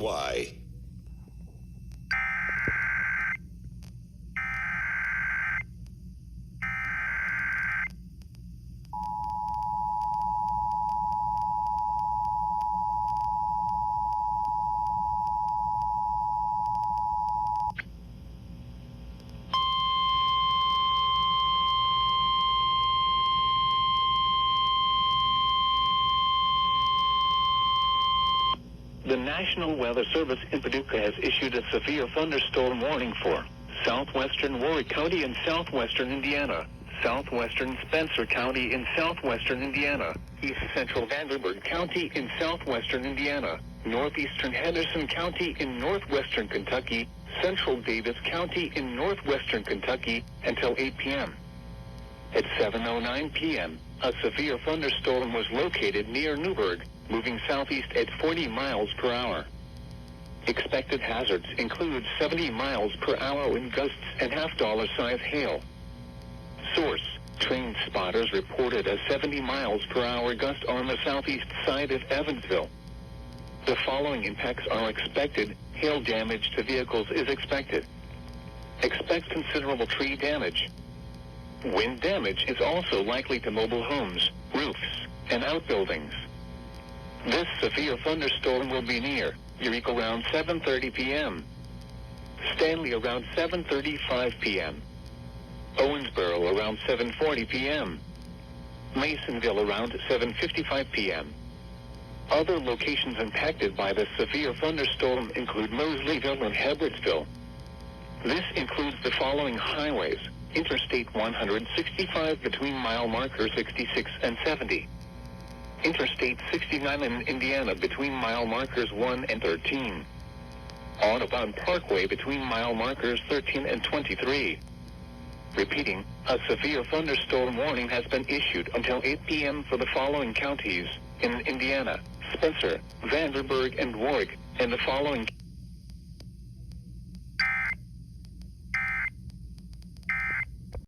Why? The National Weather Service in Paducah has issued a severe thunderstorm warning for southwestern Warwick County in southwestern Indiana, southwestern Spencer County in southwestern Indiana, east central Vanderburgh County in southwestern Indiana, northeastern Henderson County in northwestern Kentucky, central Davis County in northwestern Kentucky until 8 p.m. At 7:09 p.m., a severe thunderstorm was located near Newburgh, moving southeast at 40 miles per hour. Expected hazards include 70 miles per hour wind gusts and half-dollar-size hail. Source: train spotters reported a 70 miles per hour gust on the southeast side of Evansville. The following impacts are expected. Hail damage to vehicles is expected. Expect considerable tree damage. Wind damage is also likely to mobile homes, roofs, and outbuildings. This severe thunderstorm will be near Eureka around 7:30 p.m., Stanley around 7:35 p.m., Owensboro around 7:40 p.m., Masonville around 7:55 p.m. Other locations impacted by the severe thunderstorm include Mosleyville and Hebbardsville. This includes the following highways: Interstate 165 between mile marker 66 and 70. Interstate 69 in Indiana between mile markers 1 and 13. Audubon Parkway between mile markers 13 and 23. Repeating, a severe thunderstorm warning has been issued until 8 p.m. for the following counties in Indiana: Spencer, Vanderburgh, and Warwick, and the following